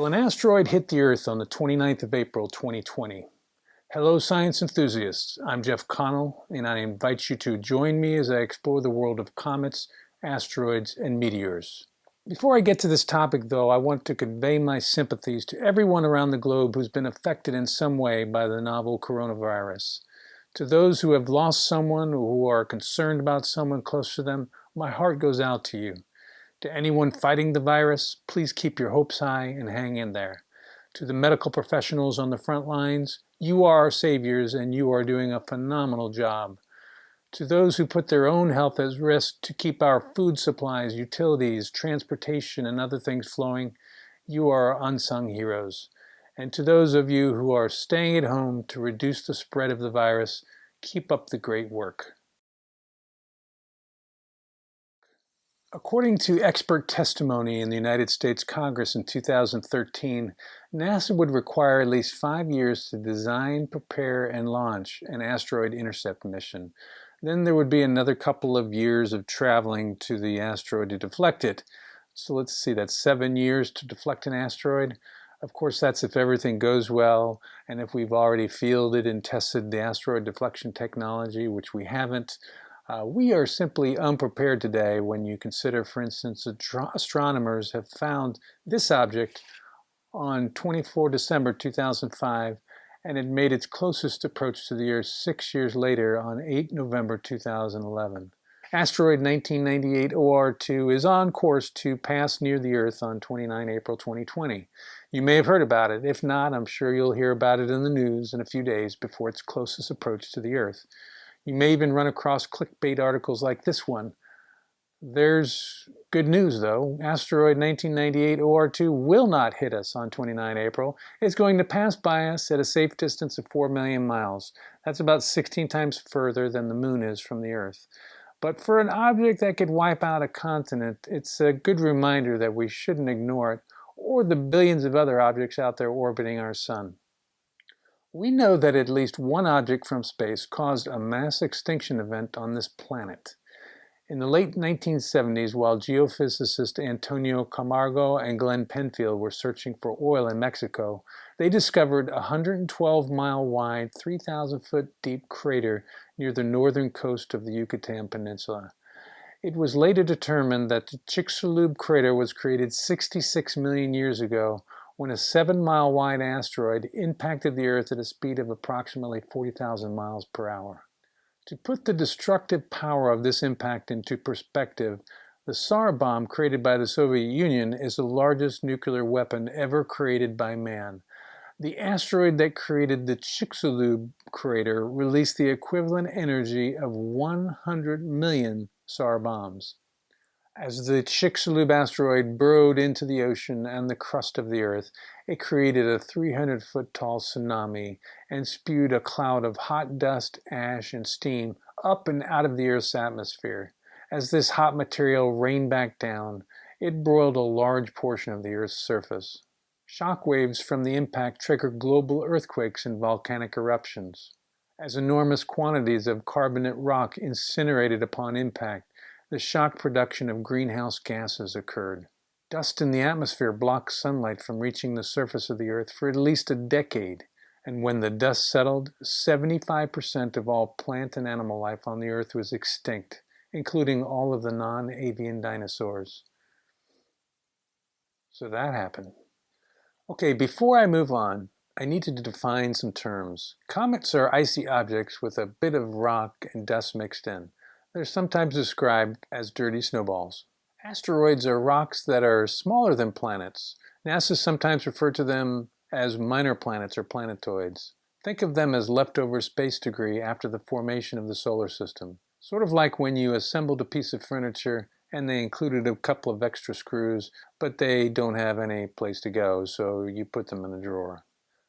Well, an asteroid hit the Earth on the 29th of April 2020. Hello, science enthusiasts. I'm Jeff Connell, and I invite you to join me as I explore the world of comets, asteroids, and meteors. Before I get to this topic, though, I want to convey my sympathies to everyone around the globe who's been affected in some way by the novel coronavirus. To those who have lost someone or who are concerned about someone close to them, my heart goes out to you. To anyone fighting the virus, please keep your hopes high and hang in there. To the medical professionals on the front lines, you are our saviors and you are doing a phenomenal job. To those who put their own health at risk to keep our food supplies, utilities, transportation, and other things flowing, you are unsung heroes. And to those of you who are staying at home to reduce the spread of the virus, keep up the great work. According to expert testimony in the United States Congress in 2013, NASA would require at least 5 years to design, prepare, and launch an asteroid intercept mission. Then there would be another couple of years of traveling to the asteroid to deflect it. So let's see, that's 7 years to deflect an asteroid. Of course, that's if everything goes well, and if we've already fielded and tested the asteroid deflection technology, which we haven't. We are simply unprepared today when you consider, for instance, astronomers have found this object on 24 December 2005, and it made its closest approach to the Earth 6 years later on 8 November 2011. Asteroid 1998 OR2 is on course to pass near the Earth on 29 April 2020. You may have heard about it. If not, I'm sure you'll hear about it in the news in a few days before its closest approach to the Earth. You may even run across clickbait articles like this one. There's good news, though. Asteroid 1998 OR2 will not hit us on 29 April. It's going to pass by us at a safe distance of 4 million miles. That's about 16 times further than the Moon is from the Earth. But for an object that could wipe out a continent, it's a good reminder that we shouldn't ignore it, or the billions of other objects out there orbiting our Sun. We know that at least one object from space caused a mass extinction event on this planet. In the late 1970s, while geophysicists Antonio Camargo and Glenn Penfield were searching for oil in Mexico, they discovered a 112-mile-wide, 3,000-foot-deep crater near the northern coast of the Yucatan Peninsula. It was later determined that the Chicxulub crater was created 66 million years ago when a 7-mile-wide asteroid impacted the Earth at a speed of approximately 40,000 miles per hour. To put the destructive power of this impact into perspective, the Tsar bomb created by the Soviet Union is the largest nuclear weapon ever created by man. The asteroid that created the Chicxulub crater released the equivalent energy of 100 million Tsar bombs. As the Chicxulub asteroid burrowed into the ocean and the crust of the Earth, it created a 300-foot-tall tsunami and spewed a cloud of hot dust, ash, and steam up and out of the Earth's atmosphere. As this hot material rained back down, it broiled a large portion of the Earth's surface. Shock waves from the impact triggered global earthquakes and volcanic eruptions. As enormous quantities of carbonate rock incinerated upon impact, the shock production of greenhouse gases occurred. Dust in the atmosphere blocked sunlight from reaching the surface of the Earth for at least a decade, and when the dust settled, 75% of all plant and animal life on the Earth was extinct, including all of the non-avian dinosaurs. So that happened. Okay, before I move on, I need to define some terms. Comets are icy objects with a bit of rock and dust mixed in. They're sometimes described as dirty snowballs. Asteroids are rocks that are smaller than planets. NASA sometimes refer to them as minor planets or planetoids. Think of them as leftover space debris after the formation of the solar system. Sort of like when you assembled a piece of furniture and they included a couple of extra screws, but they don't have any place to go, so you put them in a drawer.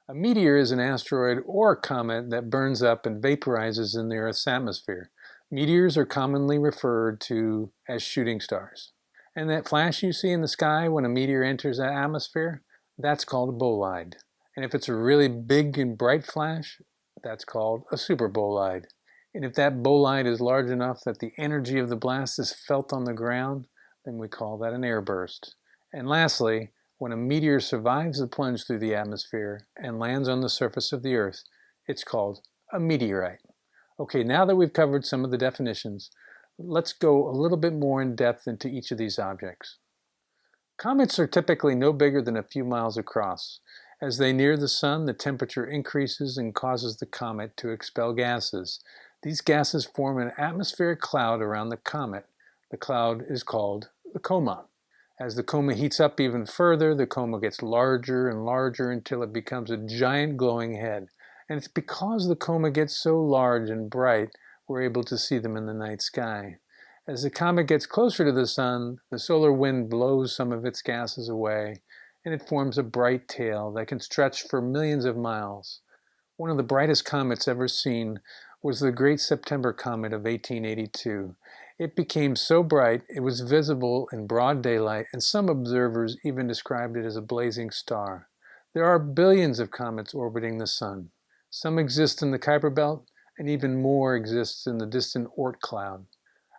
A meteor is an asteroid or a comet that burns up and vaporizes in the Earth's atmosphere. Meteors are commonly referred to as shooting stars. And that flash you see in the sky when a meteor enters the atmosphere, that's called a bolide. And if it's a really big and bright flash, that's called a super bolide. And if that bolide is large enough that the energy of the blast is felt on the ground, then we call that an airburst. And lastly, When a meteor survives the plunge through the atmosphere and lands on the surface of the Earth, it's called a meteorite. Okay, now that we've covered some of the definitions, let's go a little bit more in depth into each of these objects. Comets are typically no bigger than a few miles across. As they near the sun, the temperature increases and causes the comet to expel gases. These gases form an atmospheric cloud around the comet. The cloud is called the coma. As the coma heats up even further, the coma gets larger and larger until it becomes a giant glowing head. And it's because the coma gets so large and bright, we're able to see them in the night sky. As the comet gets closer to the sun, the solar wind blows some of its gases away, and it forms a bright tail that can stretch for millions of miles. One of the brightest comets ever seen was the Great September Comet of 1882. It became so bright it was visible in broad daylight, and some observers even described it as a blazing star. There are billions of comets orbiting the sun. Some exist in the Kuiper Belt, and even more exists in the distant Oort cloud.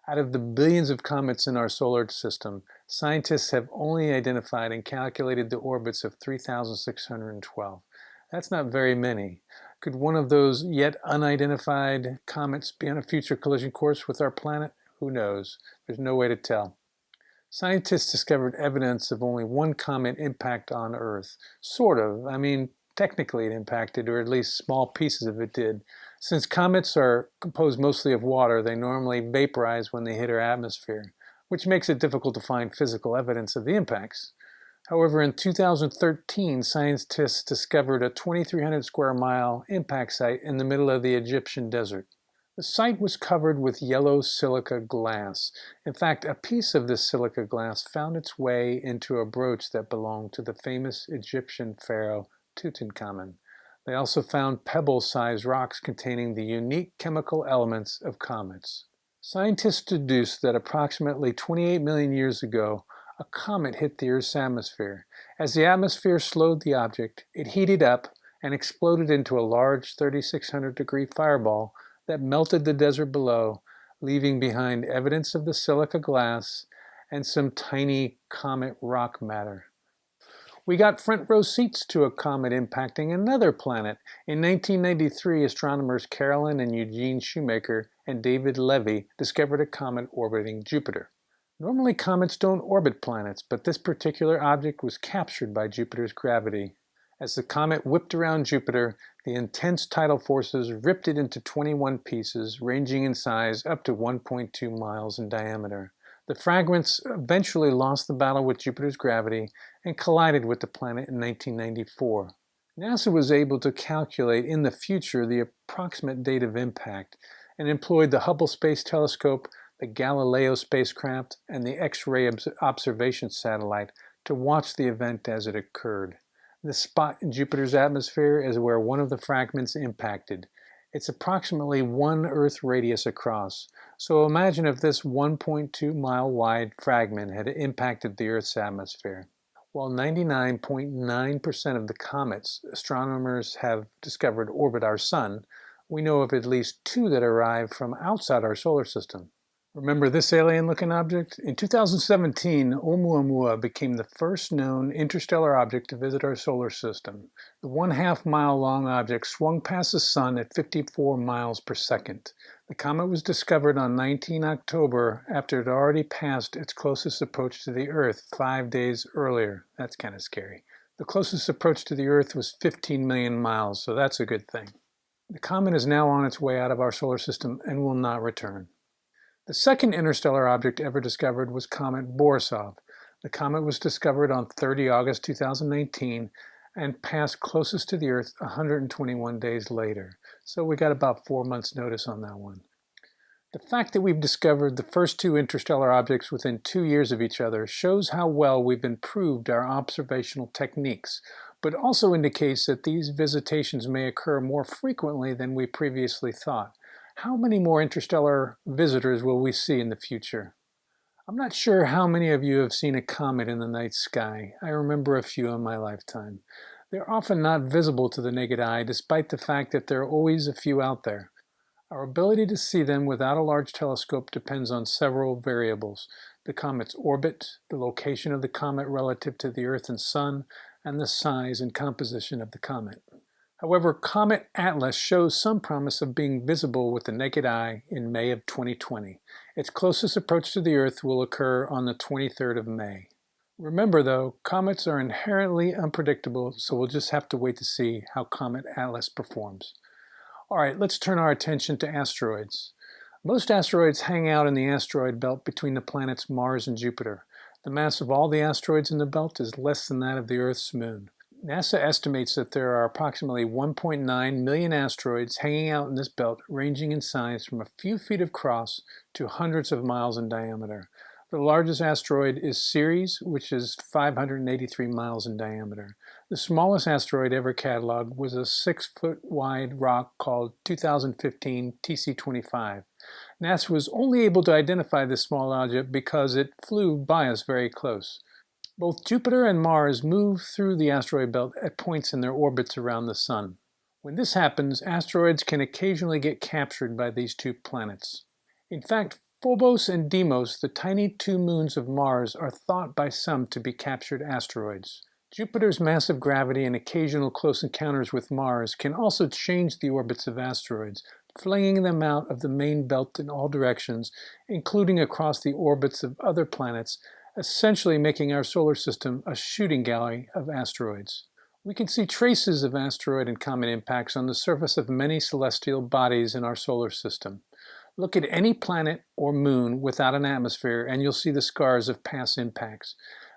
Out of the billions of comets in our solar system, scientists have only identified and calculated the orbits of 3,612. That's not very many. Could one of those yet unidentified comets be on a future collision course with our planet? Who knows? There's no way to tell. Scientists discovered evidence of only one comet impact on Earth. Sort of. Technically it impacted, or at least small pieces of it did. Since comets are composed mostly of water, they normally vaporize when they hit our atmosphere, which makes it difficult to find physical evidence of the impacts. However, in 2013, scientists discovered a 2,300 square mile impact site in the middle of the Egyptian desert. The site was covered with yellow silica glass. In fact, a piece of this silica glass found its way into a brooch that belonged to the famous Egyptian pharaoh Tutankhamun. They also found pebble-sized rocks containing the unique chemical elements of comets. Scientists deduced that approximately 28 million years ago, a comet hit the Earth's atmosphere. As the atmosphere slowed the object, it heated up and exploded into a large 3,600-degree fireball that melted the desert below, leaving behind evidence of the silica glass and some tiny comet rock matter. We got front row seats to a comet impacting another planet. In 1993, astronomers Carolyn and Eugene Shoemaker and David Levy discovered a comet orbiting Jupiter. Normally comets don't orbit planets, but this particular object was captured by Jupiter's gravity. As the comet whipped around Jupiter, the intense tidal forces ripped it into 21 pieces, ranging in size up to 1.2 miles in diameter. The fragments eventually lost the battle with Jupiter's gravity and collided with the planet in 1994. NASA was able to calculate in the future the approximate date of impact and employed the Hubble Space Telescope, the Galileo spacecraft, and the X-ray observation satellite to watch the event as it occurred. The spot in Jupiter's atmosphere is where one of the fragments impacted. It's approximately 1 Earth radius across, so imagine if this 1.2 mile wide fragment had impacted the Earth's atmosphere. While 99.9% of the comets astronomers have discovered orbit our sun, we know of at least 2 that arrive from outside our solar system. Remember this alien-looking object? In 2017, Oumuamua became the first known interstellar object to visit our solar system. The 1/2 mile long object swung past the sun at 54 miles per second. The comet was discovered on 19 October after it had already passed its closest approach to the Earth 5 days earlier. That's kind of scary. The closest approach to the Earth was 15 million miles, so that's a good thing. The comet is now on its way out of our solar system and will not return. The second interstellar object ever discovered was Comet Borisov. The comet was discovered on 30 August 2019 and passed closest to the Earth 121 days later. So we got about 4 months' notice on that one. The fact that we've discovered the first 2 interstellar objects within 2 years of each other shows how well we've improved our observational techniques, but also indicates that these visitations may occur more frequently than we previously thought. How many more interstellar visitors will we see in the future? I'm not sure how many of you have seen a comet in the night sky. I remember a few in my lifetime. They're often not visible to the naked eye, despite the fact that there are always a few out there. Our ability to see them without a large telescope depends on several variables. the comet's orbit, the location of the comet relative to the Earth and Sun, and the size and composition of the comet. However, Comet Atlas shows some promise of being visible with the naked eye in May of 2020. Its closest approach to the Earth will occur on the 23rd of May. Remember though, comets are inherently unpredictable, so we'll just have to wait to see how Comet Atlas performs. Alright, let's turn our attention to asteroids. Most asteroids hang out in the asteroid belt between the planets Mars and Jupiter. The mass of all the asteroids in the belt is less than that of the Earth's moon. NASA estimates that there are approximately 1.9 million asteroids hanging out in this belt, ranging in size from a few feet across to hundreds of miles in diameter. The largest asteroid is Ceres, which is 583 miles in diameter. The smallest asteroid ever cataloged was a 6-foot wide rock called 2015 TC25. NASA was only able to identify this small object because it flew by us very close. Both Jupiter and Mars move through the asteroid belt at points in their orbits around the Sun. When this happens, asteroids can occasionally get captured by these two planets. In fact, Phobos and Deimos, the tiny two moons of Mars, are thought by some to be captured asteroids. Jupiter's massive gravity and occasional close encounters with Mars can also change the orbits of asteroids, flinging them out of the main belt in all directions, including across the orbits of other planets, essentially making our solar system a shooting gallery of asteroids. We can see traces of asteroid and comet impacts on the surface of many celestial bodies in our solar system. Look at any planet or moon without an atmosphere and you'll see the scars of past impacts.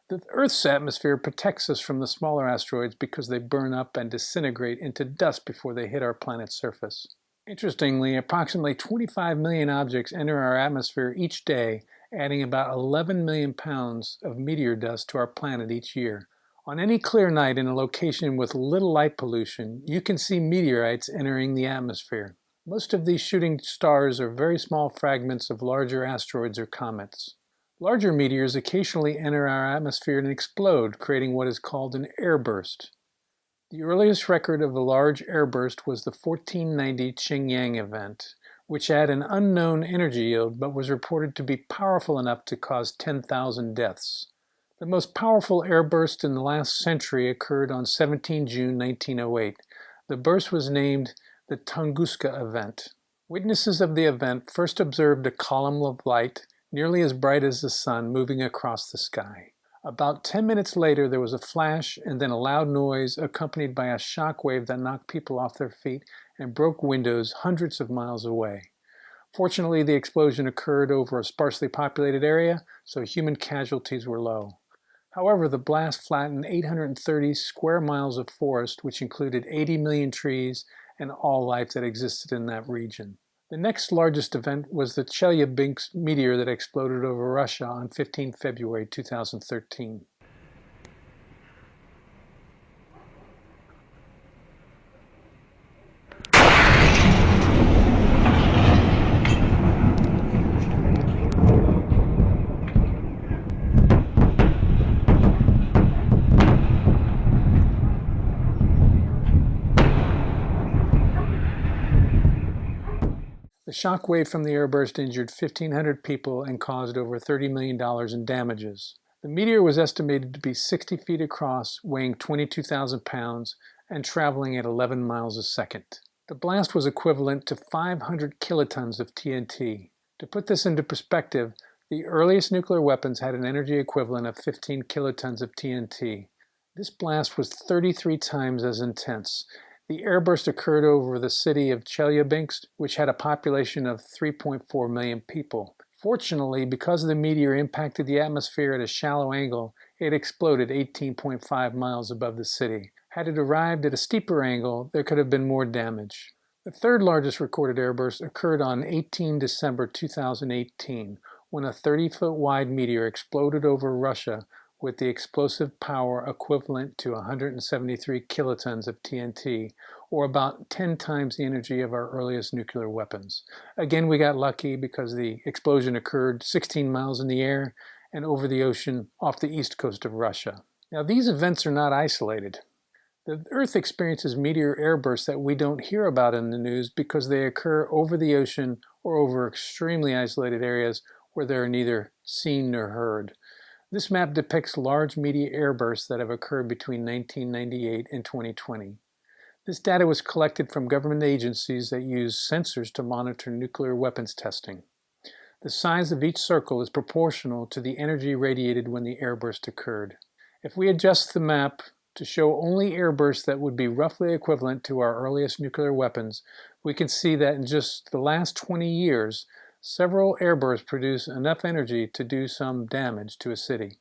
The Earth's atmosphere protects us from the smaller asteroids because they burn up and disintegrate into dust before they hit our planet's surface. Interestingly, approximately 25 million objects enter our atmosphere each day, adding about 11 million pounds of meteor dust to our planet each year. On any clear night in a location with little light pollution, you can see meteorites entering the atmosphere. Most of these shooting stars are very small fragments of larger asteroids or comets. Larger meteors occasionally enter our atmosphere and explode, creating what is called an airburst. The earliest record of a large airburst was the 1490 Qingyang event, which had an unknown energy yield but was reported to be powerful enough to cause 10,000 deaths. The most powerful airburst in the last century occurred on 17 June 1908. The burst was named the Tunguska event. Witnesses of the event first observed a column of light nearly as bright as the sun moving across the sky. About 10 minutes later, there was a flash and then a loud noise accompanied by a shock wave that knocked people off their feet and broke windows hundreds of miles away. Fortunately, the explosion occurred over a sparsely populated area, so human casualties were low. However, the blast flattened 830 square miles of forest, which included 80 million trees and all life that existed in that region. The next largest event was the Chelyabinsk meteor that exploded over Russia on 15 February 2013. The shock wave from the airburst injured 1,500 people and caused over $30 million in damages. The meteor was estimated to be 60 feet across, weighing 22,000 pounds, and traveling at 11 miles a second. The blast was equivalent to 500 kilotons of TNT. To put this into perspective, the earliest nuclear weapons had an energy equivalent of 15 kilotons of TNT. This blast was 33 times as intense. The airburst occurred over the city of Chelyabinsk, which had a population of 3.4 million people. Fortunately, because the meteor impacted the atmosphere at a shallow angle, it exploded 18.5 miles above the city. Had it arrived at a steeper angle, there could have been more damage. The third largest recorded airburst occurred on 18 December 2018, when a 30-foot wide meteor exploded over Russia with the explosive power equivalent to 173 kilotons of TNT, or about 10 times the energy of our earliest nuclear weapons. Again, we got lucky because the explosion occurred 16 miles in the air and over the ocean off the east coast of Russia. Now, these events are not isolated. The Earth experiences meteor airbursts that we don't hear about in the news because they occur over the ocean or over extremely isolated areas where they are neither seen nor heard. This map depicts large meteor airbursts that have occurred between 1998 and 2020. This data was collected from government agencies that use sensors to monitor nuclear weapons testing. The size of each circle is proportional to the energy radiated when the airburst occurred. If we adjust the map to show only airbursts that would be roughly equivalent to our earliest nuclear weapons, we can see that in just the last 20 years, several airbursts produce enough energy to do some damage to a city.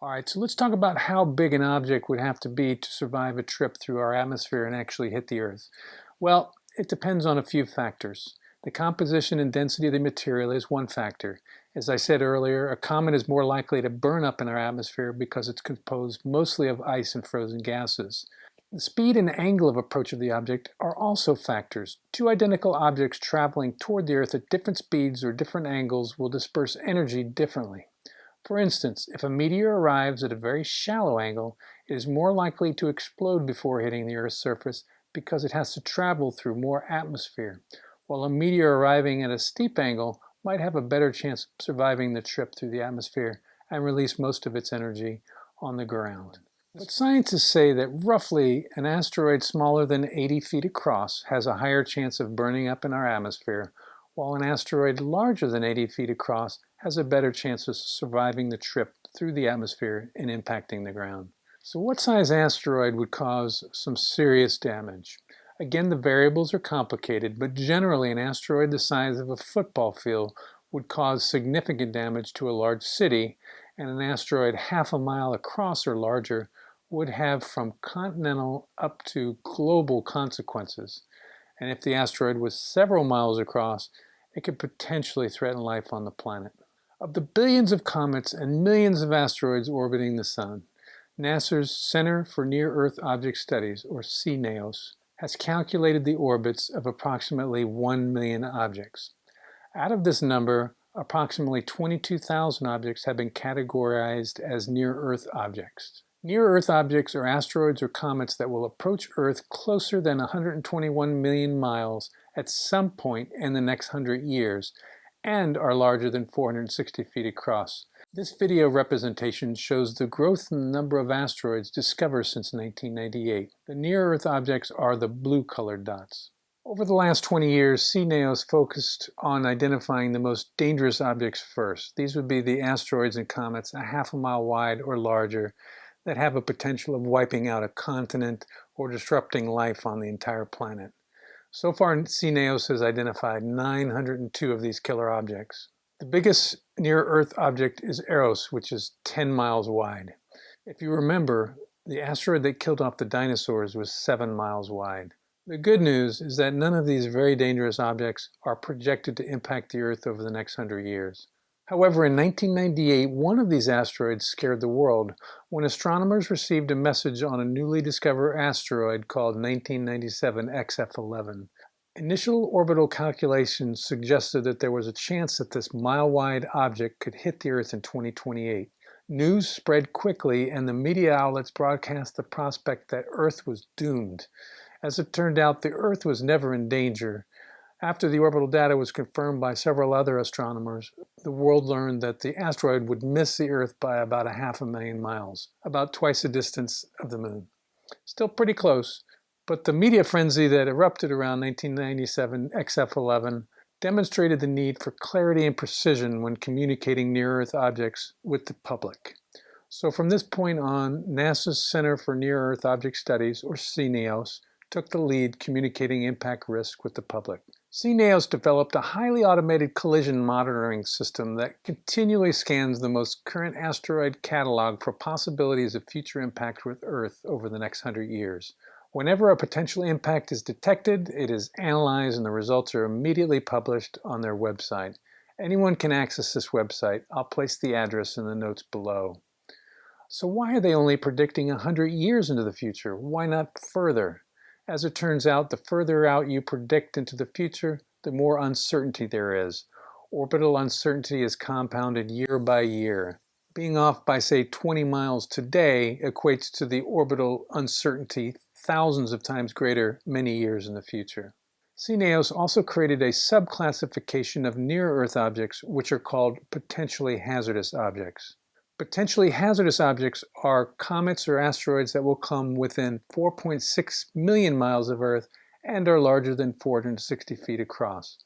Alright, so let's talk about how big an object would have to be to survive a trip through our atmosphere and actually hit the Earth. Well, it depends on a few factors. The composition and density of the material is one factor. As I said earlier, a comet is more likely to burn up in our atmosphere because it's composed mostly of ice and frozen gases. The speed and angle of approach of the object are also factors. Two identical objects traveling toward the Earth at different speeds or different angles will disperse energy differently. For instance, if a meteor arrives at a very shallow angle, it is more likely to explode before hitting the Earth's surface because it has to travel through more atmosphere, while a meteor arriving at a steep angle might have a better chance of surviving the trip through the atmosphere and release most of its energy on the ground. But scientists say that roughly an asteroid smaller than 80 feet across has a higher chance of burning up in our atmosphere, while an asteroid larger than 80 feet across has a better chance of surviving the trip through the atmosphere and impacting the ground. So what size asteroid would cause some serious damage? Again, the variables are complicated, but generally an asteroid the size of a football field would cause significant damage to a large city, and an asteroid half a mile across or larger would have from continental up to global consequences. And if the asteroid was several miles across, it could potentially threaten life on the planet. Of the billions of comets and millions of asteroids orbiting the Sun, NASA's Center for Near-Earth Object Studies, or CNEOS, has calculated the orbits of approximately 1 million objects. Out of this number, approximately 22,000 objects have been categorized as near-Earth objects. Near-Earth objects are asteroids or comets that will approach Earth closer than 121 million miles at some point in the next 100 years and are larger than 460 feet across. This video representation shows the growth in the number of asteroids discovered since 1998. The near-Earth objects are the blue-colored dots. Over the last 20 years, CNEOS focused on identifying the most dangerous objects first. These would be the asteroids and comets a half a mile wide or larger that have a potential of wiping out a continent or disrupting life on the entire planet. So far, CNEOS has identified 902 of these killer objects. The biggest near-Earth object is Eros, which is 10 miles wide. If you remember, the asteroid that killed off the dinosaurs was 7 miles wide. The good news is that none of these very dangerous objects are projected to impact the Earth over the next 100 years. However, in 1998, one of these asteroids scared the world when astronomers received a message on a newly discovered asteroid called 1997 XF11. Initial orbital calculations suggested that there was a chance that this mile-wide object could hit the Earth in 2028. News spread quickly, and the media outlets broadcast the prospect that Earth was doomed. As it turned out, the Earth was never in danger. After the orbital data was confirmed by several other astronomers, the world learned that the asteroid would miss the Earth by about 500,000 miles, about twice the distance of the Moon. Still pretty close, but the media frenzy that erupted around 1997 XF11 demonstrated the need for clarity and precision when communicating near-Earth objects with the public. So from this point on, NASA's Center for Near-Earth Object Studies, or CNEOS, took the lead communicating impact risk with the public. CNEOS developed a highly automated collision monitoring system that continually scans the most current asteroid catalog for possibilities of future impact with Earth over the next 100 years. Whenever a potential impact is detected, it is analyzed and the results are immediately published on their website. Anyone can access this website. I'll place the address in the notes below. So why are they only predicting 100 years into the future? Why not further? As it turns out, the further out you predict into the future, the more uncertainty there is. Orbital uncertainty is compounded year by year. Being off by, say, 20 miles today equates to the orbital uncertainty thousands of times greater many years in the future. CNEOS also created a subclassification of near-Earth objects, which are called potentially hazardous objects. Potentially hazardous objects are comets or asteroids that will come within 4.6 million miles of Earth and are larger than 460 feet across.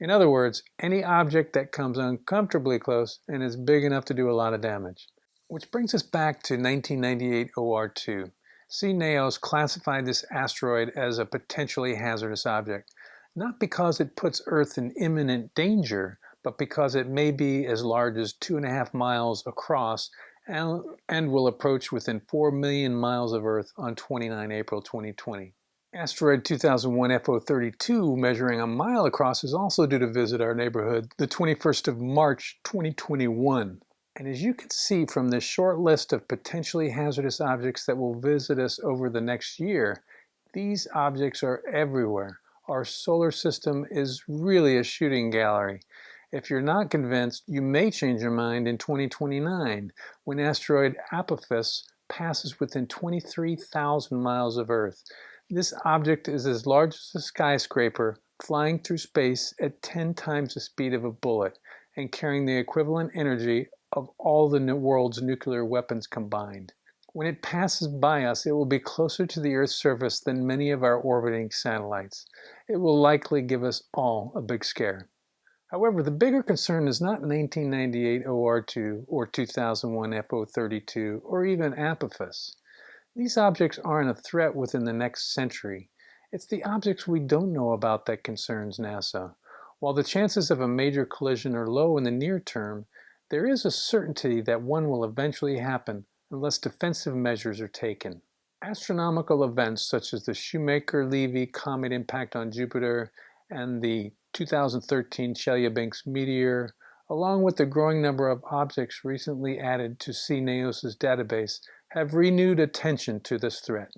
In other words, any object that comes uncomfortably close and is big enough to do a lot of damage. Which brings us back to 1998 OR2. CNEOS classified this asteroid as a potentially hazardous object, not because it puts Earth in imminent danger, but because it may be as large as 2.5 miles across and will approach within 4 million miles of Earth on 29 April 2020. Asteroid 2001 FO32, measuring a mile across, is also due to visit our neighborhood the 21st of March 2021. And as you can see from this short list of potentially hazardous objects that will visit us over the next year, these objects are everywhere. Our solar system is really a shooting gallery. If you're not convinced, you may change your mind in 2029 when asteroid Apophis passes within 23,000 miles of Earth. This object is as large as a skyscraper, flying through space at 10 times the speed of a bullet and carrying the equivalent energy of all the world's nuclear weapons combined. When it passes by us, it will be closer to the Earth's surface than many of our orbiting satellites. It will likely give us all a big scare. However, the bigger concern is not 1998 OR2 or 2001 FO32 or even Apophis. These objects aren't a threat within the next century. It's the objects we don't know about that concerns NASA. While the chances of a major collision are low in the near term, there is a certainty that one will eventually happen unless defensive measures are taken. Astronomical events such as the Shoemaker-Levy comet impact on Jupiter and the 2013 Chelyabinsk meteor, along with the growing number of objects recently added to CNEOS's database, have renewed attention to this threat.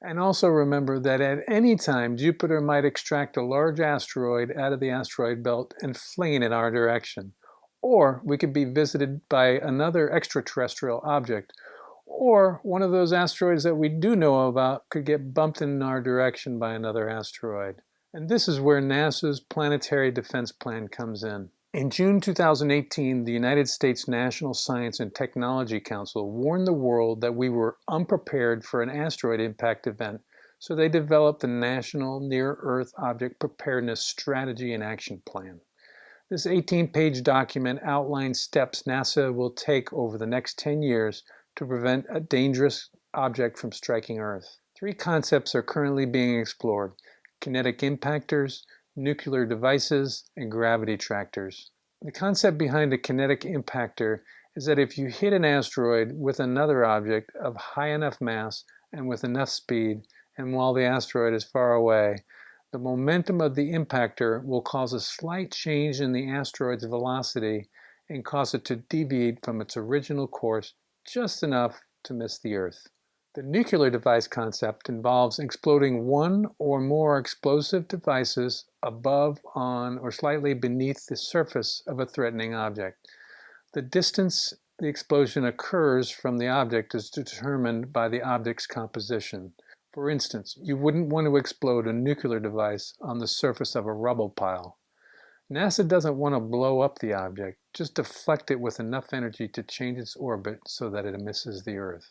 And also remember that at any time Jupiter might extract a large asteroid out of the asteroid belt and fling it in our direction. Or we could be visited by another extraterrestrial object, or one of those asteroids that we do know about could get bumped in our direction by another asteroid. And this is where NASA's Planetary Defense Plan comes in. In June 2018, the United States National Science and Technology Council warned the world that we were unprepared for an asteroid impact event, so they developed the National Near-Earth Object Preparedness Strategy and Action Plan. This 18-page document outlines steps NASA will take over the next 10 years to prevent a dangerous object from striking Earth. 3 concepts are currently being explored: kinetic impactors, nuclear devices, and gravity tractors. The concept behind a kinetic impactor is that if you hit an asteroid with another object of high enough mass and with enough speed, and while the asteroid is far away, the momentum of the impactor will cause a slight change in the asteroid's velocity and cause it to deviate from its original course just enough to miss the Earth. The nuclear device concept involves exploding one or more explosive devices above, on, or slightly beneath the surface of a threatening object. The distance the explosion occurs from the object is determined by the object's composition. For instance, you wouldn't want to explode a nuclear device on the surface of a rubble pile. NASA doesn't want to blow up the object, just deflect it with enough energy to change its orbit so that it misses the Earth.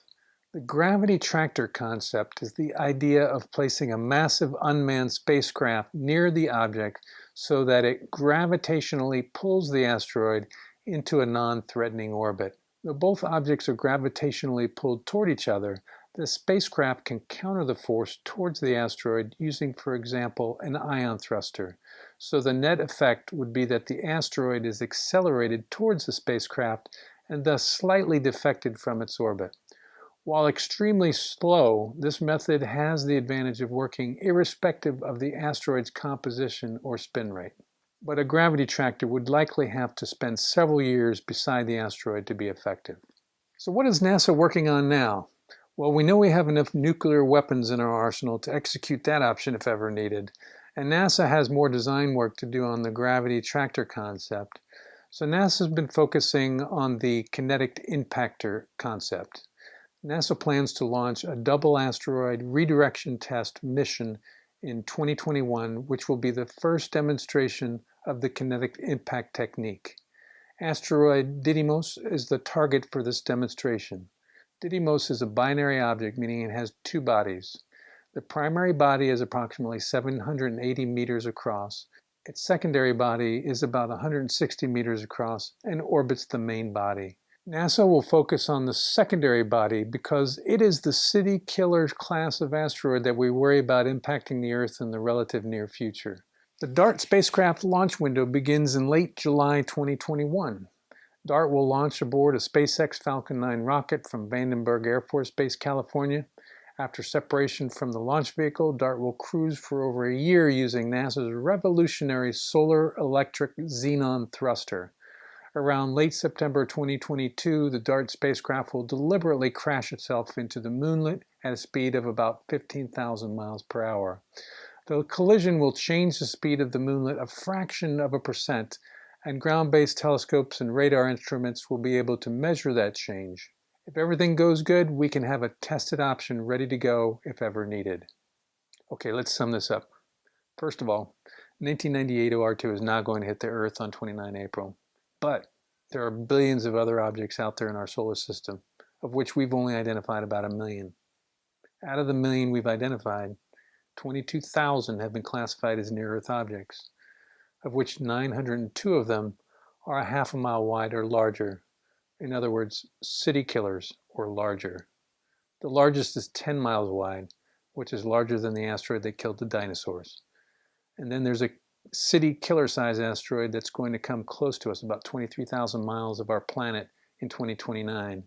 The gravity tractor concept is the idea of placing a massive unmanned spacecraft near the object so that it gravitationally pulls the asteroid into a non-threatening orbit. Though both objects are gravitationally pulled toward each other, the spacecraft can counter the force towards the asteroid using, for example, an ion thruster. So the net effect would be that the asteroid is accelerated towards the spacecraft and thus slightly defected from its orbit. While extremely slow, this method has the advantage of working irrespective of the asteroid's composition or spin rate. But a gravity tractor would likely have to spend several years beside the asteroid to be effective. So what is NASA working on now? Well, we know we have enough nuclear weapons in our arsenal to execute that option if ever needed, and NASA has more design work to do on the gravity tractor concept. So NASA's been focusing on the kinetic impactor concept. NASA plans to launch a double asteroid redirection test mission in 2021, which will be the first demonstration of the kinetic impact technique. Asteroid Didymos is the target for this demonstration. Didymos is a binary object, meaning it has two bodies. The primary body is approximately 780 meters across. Its secondary body is about 160 meters across and orbits the main body. NASA will focus on the secondary body because it is the city killer class of asteroid that we worry about impacting the Earth in the relative near future. The DART spacecraft launch window begins in late July 2021. DART will launch aboard a SpaceX Falcon 9 rocket from Vandenberg Air Force Base, California. After separation from the launch vehicle, DART will cruise for over a year using NASA's revolutionary solar electric xenon thruster. Around late September 2022, the DART spacecraft will deliberately crash itself into the moonlet at a speed of about 15,000 miles per hour. The collision will change the speed of the moonlet a fraction of a percent, and ground-based telescopes and radar instruments will be able to measure that change. If everything goes good, we can have a tested option ready to go if ever needed. Okay, let's sum this up. First of all, 1998 OR2 is not going to hit the Earth on 29 April, but there are billions of other objects out there in our solar system, of which we've only identified about 1 million. Out of the million we've identified, 22,000 have been classified as near-Earth objects, of which 902 of them are a half a mile wide or larger. In other words, city killers or larger. The largest is 10 miles wide, which is larger than the asteroid that killed the dinosaurs. And then there's a city killer size asteroid that's going to come close to us, about 23,000 miles of our planet in 2029.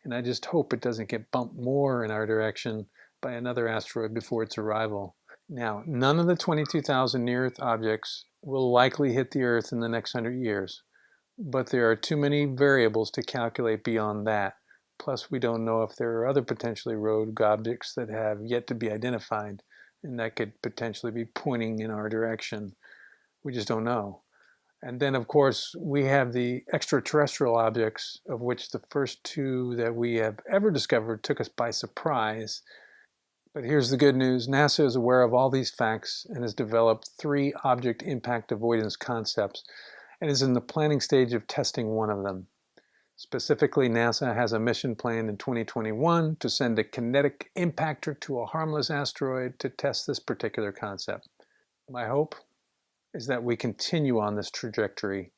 And I just hope it doesn't get bumped more in our direction by another asteroid before its arrival. Now, none of the 22,000 near-Earth objects will likely hit the Earth in the next 100 years. But there are too many variables to calculate beyond that. Plus, we don't know if there are other potentially rogue objects that have yet to be identified and that could potentially be pointing in our direction. We just don't know. And then, of course, we have the extraterrestrial objects, of which the first two that we have ever discovered took us by surprise. But here's the good news. NASA is aware of all these facts and has developed 3 object impact avoidance concepts and is in the planning stage of testing one of them. Specifically, NASA has a mission planned in 2021 to send a kinetic impactor to a harmless asteroid to test this particular concept. My hope is that we continue on this trajectory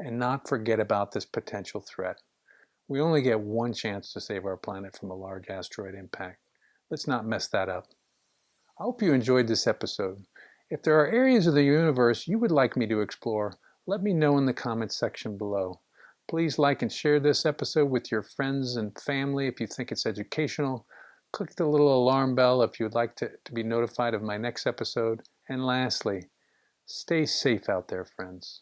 and not forget about this potential threat. We only get one chance to save our planet from a large asteroid impact. Let's not mess that up. I hope you enjoyed this episode. If there are areas of the universe you would like me to explore, let me know in the comments section below. Please like and share this episode with your friends and family if you think it's educational. Click the little alarm bell if you would like to be notified of my next episode. And lastly, stay safe out there, friends.